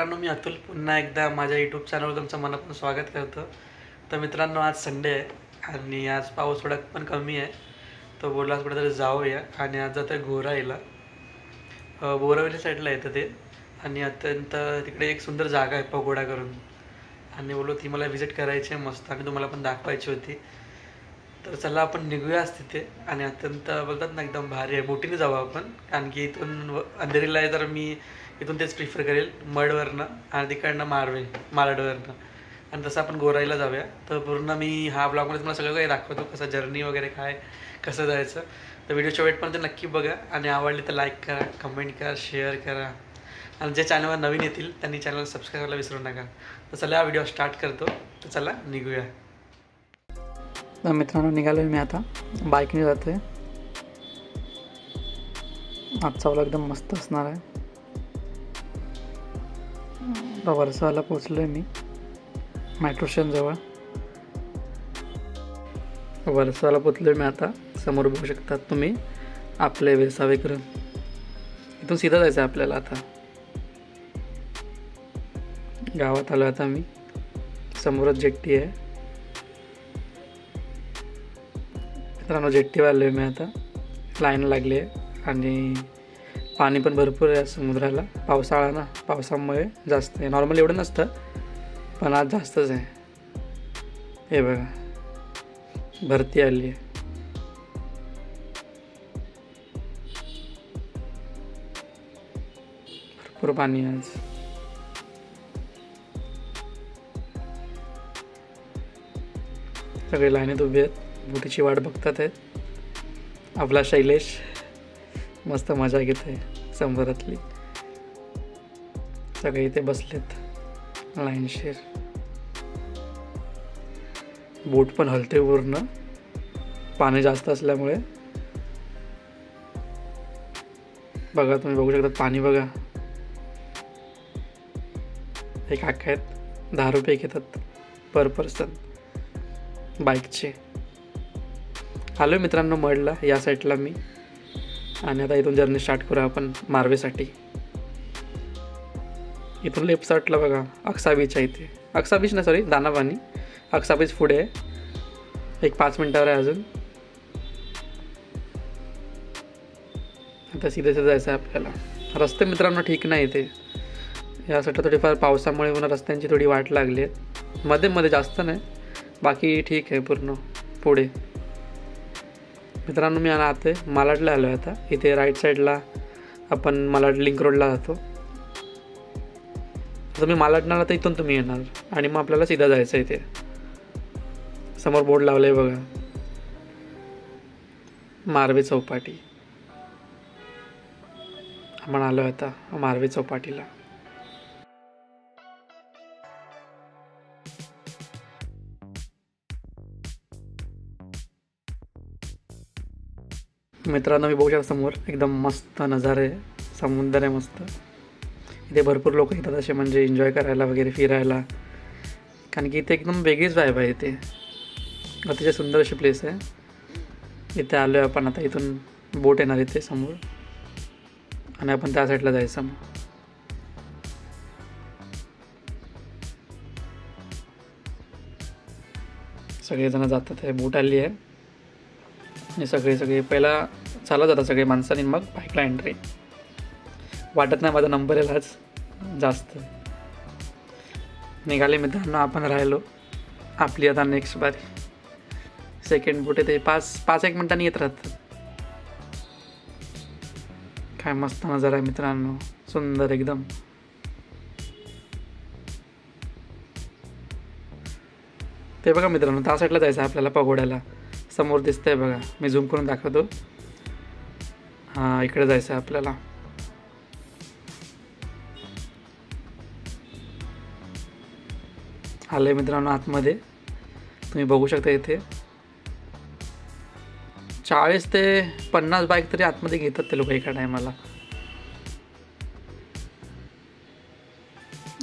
मित्रांनो, मी अतुल पुन्हा एकदा माझ्या यूट्यूब चॅनलवर तुमचं मनापासून स्वागत करतो। तर मित्रांनो, आज संडे आहे आणि आज पाऊस थोडा पण कमी आहे, तर बोलला कुठेतरी जाऊया आणि आज जातोय घोराईला। बोरावली साईडला येतं ते आणि अत्यंत तिकडे एक सुंदर जागा आहे पगोडा करून, आणि बोललो ती मला व्हिजिट करायची आहे मस्त आणि तुम्हाला पण दाखवायची होती। तर चला आपण निघूयाच तिथे आणि अत्यंत बोलतात ना एकदम भारी आहे, बोटीने जाऊ आपण, कारण की इथून अंधेरीला आहे तर मी इथून तेच प्रिफर करेल मडवरनं आणि तिकडनं मालाडवरनं, आणि तसं आपण गोराईला जाऊया। तर पूर्ण मी हा ब्लॉगमध्ये तुम्हाला सगळं काही दाखवतो, कसं जर्नी वगैरे काय कसं जायचं। तर व्हिडिओच्या वेटपर्यंत नक्की बघा आणि आवडली तर लाईक करा, कमेंट करा, शेअर करा, आणि जे चॅनलवर नवीन येतील त्यांनी चॅनल सबस्क्राईब करायला विसरू नका। तर चला हा व्हिडिओ स्टार्ट करतो, तर चला निघूया। तर मित्रांनो, निघालो मी आता, बाईकने जातो आहे। आजचा व्लॉग एकदम मस्त असणार आहे। वर्सोवाला पोचलो आहे मी मेट्रो स्टेशनजवळ। वर्सोवाला पोचलो आहे मी आता, समोर बघू शकतात तुम्ही आपले वेसावेकरून, इथून सीधा जायचं आहे आपल्याला। आता गावात आलो आता मी, समोरच जेट्टी आहे मित्रांनो, जेट्टीवर आलो आहे मी आता। लाईन लागली आहे आणि पाणी पण भरपूर आहे समुद्राला, पावसाळा ना, पावसामुळे जास्त आहे। नॉर्मल एवढं नसतं पण आज जास्तच आहे। हे बघा, भरती आली आहे। भरपूर पाणी आहे आज। सगळे लाईनीत उभे आहेत, बोटीची वाट बघतात आहेत। आपला शैलेश मस्त मजा घेत आहे समुद्रातली। सगळे इथे बसलेत लाईनशीर, बोट पण हलते पूर्ण, पाणी जास्त असल्यामुळे। बघा तुम्ही बघू शकता, पाणी बघा। एक काका आहेत, 10 रुपये घेतात पर पर्सन बाईकचे। आलो मित्रांनो मडला, या साईडला मी, आणि आता इथून जर्नी स्टार्ट करू आपण मारवेसाठी। इथून लेफ्ट साईडला बघा अक्सा बीच आहे, इथे अक्सा बीच ना, सॉरी दानापानी, अक्सा बीच पुढे आहे, एक 5 मिनिटावर आहे अजून। आता सीधे जायचं आहे आपल्याला। रस्ते मित्रांनो ठीक नाही इथे, या साईडला थोडीफार पावसामुळे पुन्हा रस्त्यांची थोडी वाट लागली आहे, मध्ये मध्ये जास्त नाही, बाकी ठीक आहे पूर्ण पुढे। मित्रांनो, मी आता मालाडला आलो आहे आता। इथे राईट साईडला आपण मालाड लिंक रोडला जातो। आता मी मालाडला तर इथून तुम्ही येणार आणि मग आपल्याला सीधा जायचं आहे। इथे समोर बोर्ड लावलं आहे बघा, मारवे चौपाटी। आपण आलो आहे आता मारवे चौपाटीला। मित्रांनो, मी बघू शकता समोर एकदम मस्त नजारा आहे, समुद्र आहे मस्त। इथे भरपूर लोक येतात असे, म्हणजे एन्जॉय करायला वगैरे, फिरायला, कारण की इथे एकदम वेगळीच वाईब आहे। इथे अतिशय सुंदर अशी प्लेस आहे। इथे आलो आहे आपण आता, इथून बोट येणार इथे समोर आणि आपण त्या साईडला जायचं। मग सगळेजण जातात आहे, बोट आली आहे आणि सगळे पहिला चालत जातात सगळे माणसांनी, मग बाईकला एंट्री। वाटत नाही माझा नंबर येईल आज जास्त। निघाले मित्रांनो आपण, राहिलो आपली आता नेक्स्ट बारी। सेकंड बोट येते, 5-1 मिनिटांनी येत राहतात। काय मस्त नजारा आहे मित्रांनो, सुंदर एकदम। ते बघा मित्रांनो, त्या साईडला जायचं आहे आपल्याला पगोड्याला, समोर दिसतंय बघा, मी झूम करून दाखवतो। हां, इकडे जायचं आहे आपल्याला। आले मित्रांनो आतमध्ये, तुम्ही बघू शकता इथे 40 ते 50 बाईक तरी आतमध्ये घेतात ते लोक एका टायमाला।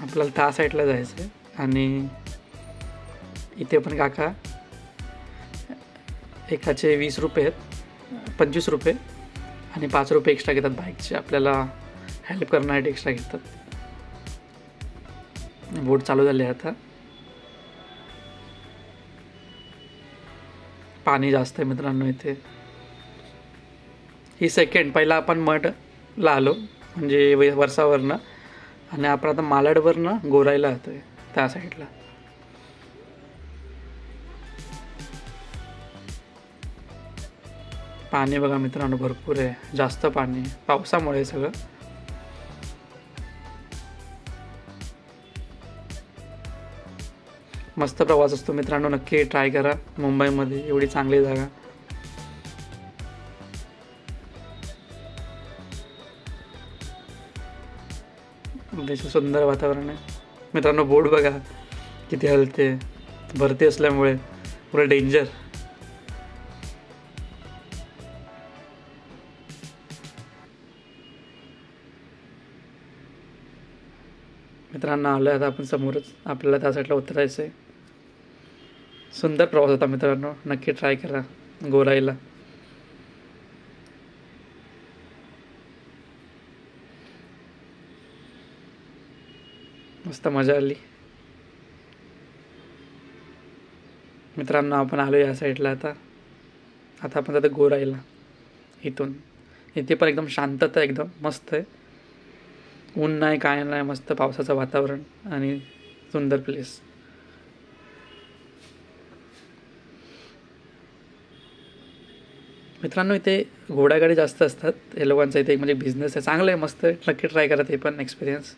आपल्याला त्या साईडला जायचं आहे आणि इथे पण काका एकाचे 20 रुपये आहेत, 25 रुपये आणि 5 रुपये एक्स्ट्रा घेतात बाईकचे, आपल्याला हेल्प करण्यासाठी एक्स्ट्रा घेतात। बोट चालू झाली आहे आता. पाणी जास्त आहे मित्रांनो इथे. ही सेकंड. पहिला आपण मठला आलो म्हणजे वर्षावरनं, आणि आपण आता मालाडवरनं गोराईला येतोय त्या साईडला. पाणी बघा मित्रांनो भरपूर आहे, जास्त पाणी, पावसामुळे सगळं. मस्त प्रवास असतो मित्रांनो, नक्की ट्राय करा. मुंबईमध्ये एवढी चांगली जागा. त्याचं सुंदर वातावरण आहे मित्रांनो. बोट बघा किती हलते, भरती असल्यामुळे पुरं डेंजर. मित्रांनो आलं आता आपण समोरच, आपल्याला त्या साईडला उतरायचं आहे. सुंदर प्रवास होता मित्रांनो, नक्की ट्राय करा गोराईला. मस्त मजा आली मित्रांनो. आपण आलो या साईडला आता आपण जातो गोराईला. इथून इथे पण एकदम शांतता, एकदम मस्त आहे. ऊन नाही, काय नाही, मस्त पावसाचं वातावरण आणि सुंदर प्लेस. मित्रांनो इथे घोडागाडी जास्त असतात. हे लोकांचा इथे म्हणजे बिझनेस आहे, चांगलं आहे, मस्त आहे, नक्की ट्राय करा ते पण एक्सपिरियन्स.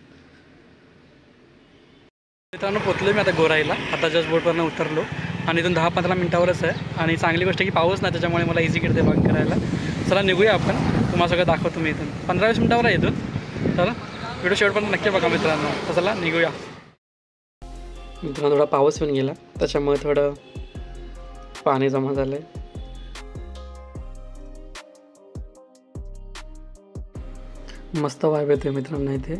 मित्रांनो पोचलो मी आता गोराईला. आता जस्ट बोटवरनं उतरलो आणि इथून 10-15 मिनटावरच आहे. आणि चांगली गोष्ट की पाऊस नाही, त्याच्यामुळे मला इझी गिरते बंक करायला. चला निघूया आपण, तुम्हाला सगळं दाखवतो मी. इथून 15-20 मिनटावर आहे इथून. चला व्हिडिओ शेवटपर्यंत नक्की बघा मित्रांनो. तर चला निघूया. मित्रांनो थोडा पाऊस येऊन गेला, त्याच्यामुळे थोडं पाणी जमा झालं आहे. मस्त वाईब येते मित्रांनो इथे.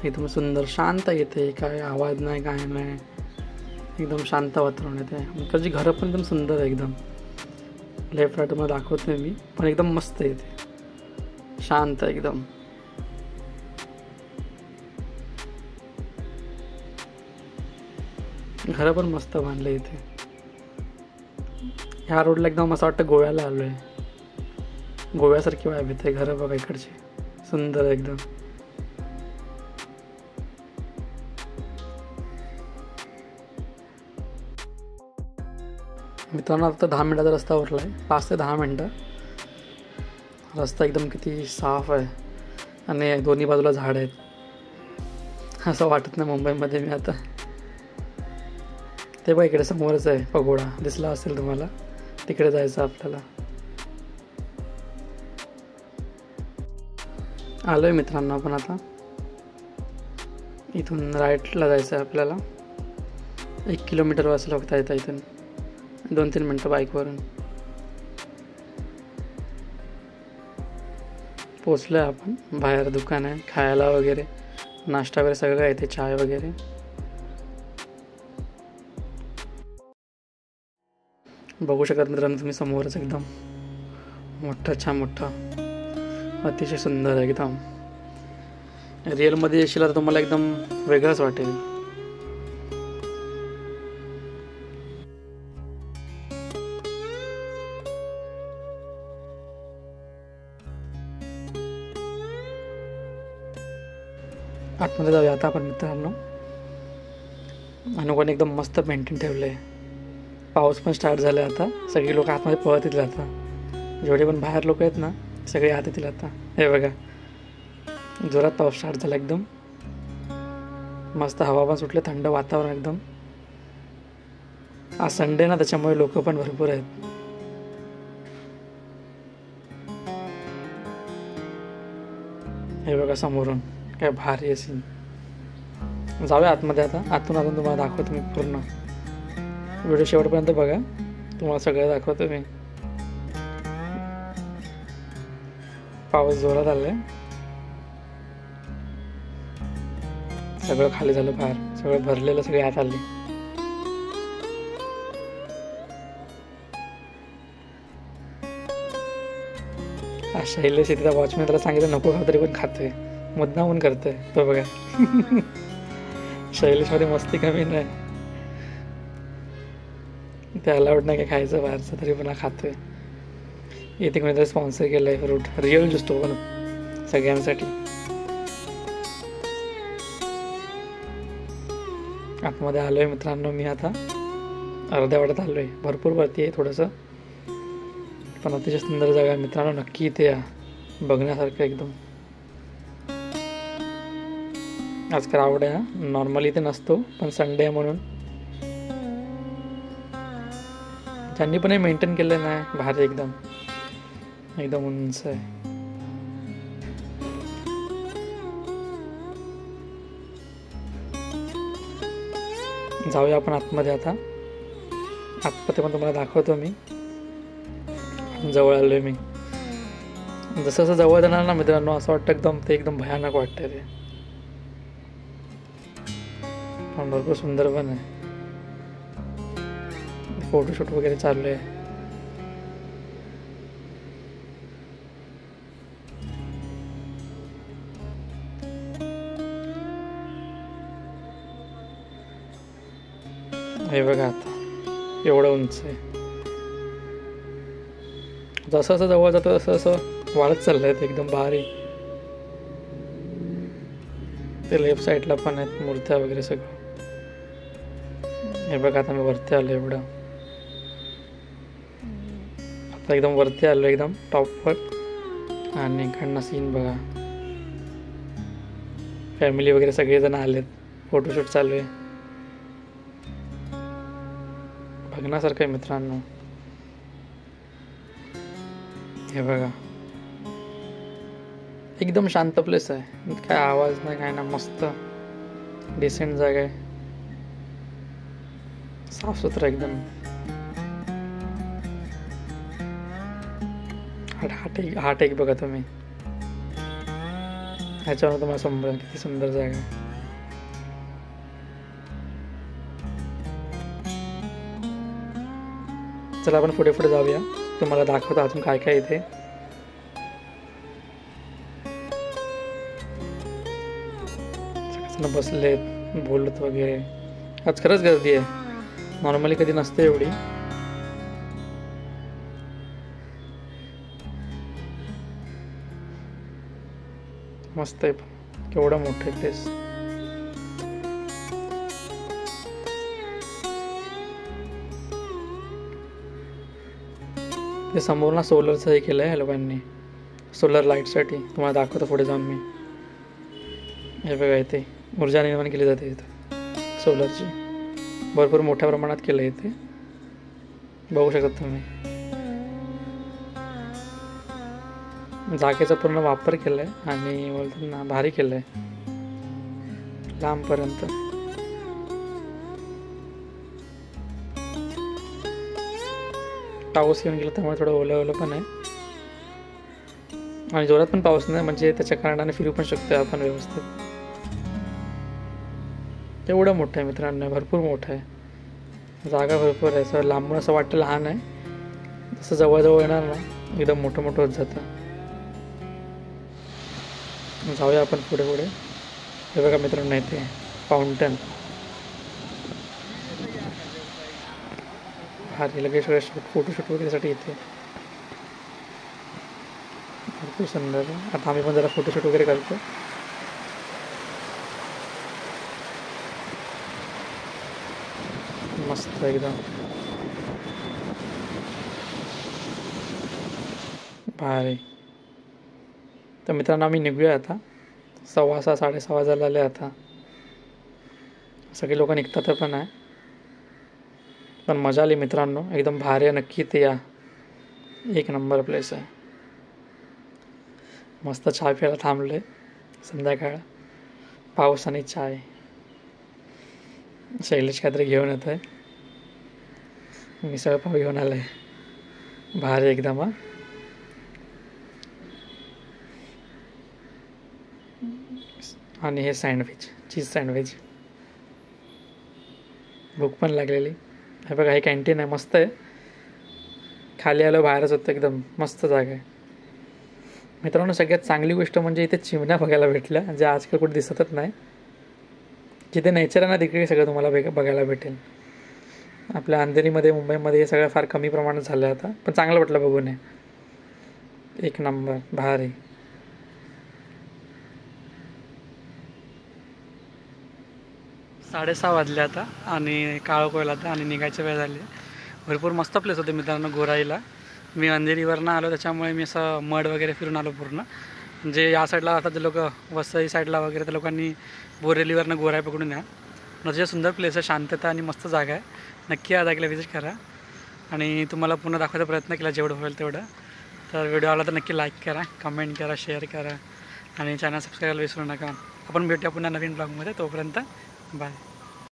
एकदम सुंदर शांत येते, काय आवाज नाही, काय नाही, एकदम शांत वातावरण येते. इकडची घरं पण एकदम सुंदर आहे, एकदम लेफ्ट राईट मला दाखवत नाही मी, पण एकदम मस्त येते, शांत एकदम. घरं पण मस्त बांधले इथे. ह्या रोडला एकदम असं वाटतं गोव्याला आलो आहे, गोव्यासारखी वाईब येते. घरं बघा इकडची, सुंदर एकदम. मित्रांनो आता 10 मिनटाचा रस्ता उरला आहे, 5 ते 10 मिनटं. रस्ता एकदम किती साफ आहे आणि दोन्ही बाजूला झाड आहेत. असं वाटत नाही मुंबईमध्ये मी आता. ते बघा इकडे समोरच आहे पगोडा, दिसला असेल तुम्हाला, तिकडे जायचं आपल्याला. आलो आहे मित्रांनो आपण आता. इथून राईटला जायचं आहे आपल्याला. 1 किलोमीटर वाजता फक्त येतं इथून, 2-3 मिनटं बाईकवरून. पोचलो आहे आपण. बाहेर दुकान आहे, खायला वगैरे, नाश्ता वगैरे सगळं आहे, ते चाय वगैरे. बघू शकत मित्रांनो तुम्ही समोरच, एकदम मोठं, छान मोठं, अतिशय सुंदर आहे एकदम. रिअलमध्ये येशील तर तुम्हाला एकदम वेगळंच वाटेल. आतमध्ये जाऊया आता आपण मित्रांनो. अनुकोने एकदम मस्त मेंटेन ठेवलं आहे. पाऊस पण स्टार्ट झाला आहे आता. सगळी लोक आतमध्ये पळत येतील आता. जेवढे पण बाहेर लोक आहेत ना, सगळे आत येतील आता. हे बघा जोरात पाऊस स्टार्ट झाला एकदम. मस्त हवा पण सुटले, थंड वातावरण एकदम. आज संडे ना, त्याच्यामुळे लोक पण भरपूर आहेत. हे बघा समोरून काय भारी आहे सीन. जाऊया आतमध्ये आता. आतून तुम्हाला दाखवतो मी पूर्ण. व्हिडिओ शेवटपर्यंत बघा, तुम्हाला सगळं दाखवतो मी. पाऊस जोरात आलाय, सगळं खाली झालं बाहेर, सगळं भरलेलं, सगळे आत आले. शैलेश तिथला वॉचमॅन त्याला सांगितलं नको खा, तरी पण खातोय, मुद्दामून करतोय तो बघा. शैलेशमध्ये मस्ती कमी नाही, त्याला आवड नाही काय खायचं बाहेरचं, तरी पण खातोय. इथे कोणीतरी स्पॉन्सर केलं आहे फ्रूट, रिअल ज्यूस तो पण सगळ्यांसाठी. आतमध्ये आलो आहे मित्रांनो मी, आता अर्ध्या वाटत आलो आहे. भरपूर वरती आहे थोडंसं, पण अतिशय सुंदर जागा आहे मित्रांनो. नक्की इथे या, बघण्यासारखं एकदम. आज क्राऊड आहे, नॉर्मली इथे नसतो, पण संडे आहे म्हणून. ज्यांनी पण हे मेंटेन केलं नाही, भारी एकदम एकदम उंच आहे. जाऊया आपण आतमध्ये आता. आतमध्ये पण तुम्हाला दाखवतो मी. जवळ आलोय मी. जसं जसं जवळ जाणार ना मित्रांनो, असं वाटतं एकदम ते एकदम भयानक वाटतं ते, पण भरपूर सुंदर पण आहे. फोटोशूट वगैरे चालू आहे. हे बघा आता एवढं उंच आहे. जसं जसं जवळ जातं तसं असं वाढत चाललंय ते एकदम भारी. ते लेफ्ट साईडला पण आहेत मूर्त्या वगैरे सगळं. हे बघा आता मी वरती आलो एवढं. आता एकदम वरती आलो एकदम टॉपवर. आणि इकडनं सीन बघा, फॅमिली वगैरे सगळेजण आलेत, फोटोशूट चालू आहे. बघण्यासारखं आहे मित्रांनो. हे बघा एकदम शांत प्लेस आहे, काय आवाज नाही काय ना, मस्त डिसेंट जागा आहे, साफसुथरा एकदम. हा टेक बघा तुम्ही, ह्याच्यावर तुम्हाला समजा किती सुंदर जागा आहे. चला आपण पुढे पुढे जाऊया, तुम्हाला दाखवतो अजून काय काय इथे. बसलेत बोलत वगैरे. आज खरंच गर्दी आहे, नॉर्मली कधी नसते एवढी. मस्त आहे, पण केवढं मोठं आहे प्लेस. ते समोर ना सोलरचं हे केलं आहे लोकांनी, सोलर लाईटसाठी. तुम्हाला दाखवतो पुढे जाऊन मी. हे बघा इथे ऊर्जा निर्माण केली जाते इथं सोलरची, भरपूर मोठ्या प्रमाणात केलं आहे इथे, बघू शकता तुम्ही. जागेचा पूर्ण वापर केला आहे आणि बोलतात ना भारी केलं आहे लांबपर्यंत. पाऊस येऊन गेला त्यामुळे थोडं ओलं ओलं पण आहे, आणि जोरात पण पाऊस नाही, म्हणजे त्याच्या कारणाने फिरू पण शकतो आपण व्यवस्थित. एवढं मोठं आहे मित्रांनो, भरपूर मोठं आहे, जागा भरपूर आहे. असं लांबून असं वाटतं लहान आहे, जसं जवळजवळ येणार ना एकदम मोठं मोठं होत जातं. जाऊया आपण पुढे पुढे. हे बघा मित्रांनो इथे फाउंटन, भारी लगेच फोटोशूट वगैरेसाठी इथे भरपूर सुंदर आहे. आता आम्ही पण जरा फोटोशूट वगैरे करतो. मस्त एकदम भारी. तर मित्रांनो आम्ही निघूया आता, 6:15 6:30 वाजायला आले आता. सगळे लोक निघतात पण आहे, पण मजा आली मित्रांनो, एकदम भारी आहे. नक्की ते या, एक नंबर प्लेस आहे. मस्त चहा प्यायला थांबले संध्याकाळ, पाऊस आणि चाय. शैलेश काहीतरी घेऊन येत आहे, मिसळ पाव घेऊन आलाय, भारी एकदम. हा आणि हे सँडविच, चीज सँडविच. भूक पण लागलेली. हे बघा हे कॅन्टीन आहे, मस्त आहे. खाली आलं बाहेरच होतं, एकदम मस्त जागा आहे मित्रांनो. सगळ्यात चांगली गोष्ट म्हणजे इथे चिमण्या बघायला भेटल्या, जे आजकाल कुठे दिसतच नाही. जिथे नेचर आहे ना तिकडे सगळं तुम्हाला बघायला भेटेल. आपल्या अंधेरीमध्ये मुंबईमध्ये हे सगळं फार कमी प्रमाणात झालं आहे आता, पण चांगलं वाटलं बघून. एक नंबर भारी. 6:30 वाजले आता आणि काळं कोयला आता आणि निघायची वेळ झाली. भरपूर मस्त प्लेस होते मित्रांनो गोराईला. मी अंधेरीवरनं आलो त्याच्यामुळे मी असं मड वगैरे फिरून आलो पूर्ण. म्हणजे या साईडला आता जे लोक वसई साईडला वगैरे त्या लोकांनी बोरेलीवरनं गोराई पकडून या. म्हणजे सुंदर प्लेस आहे, शांतता आणि मस्त जागा आहे. नक्की या जागेला विजिट करा आणि तुम्हाला पुन्हा दाखवायचा प्रयत्न केला जेवढं होईल तेवढं. तर व्हिडिओ आला तर नक्की लाईक करा, कमेंट करा, शेअर करा आणि चॅनल सबस्क्राईब करायला विसरू नका. आपण भेटूया पुन्हा नवीन ब्लॉगमध्ये. तोपर्यंत बाय.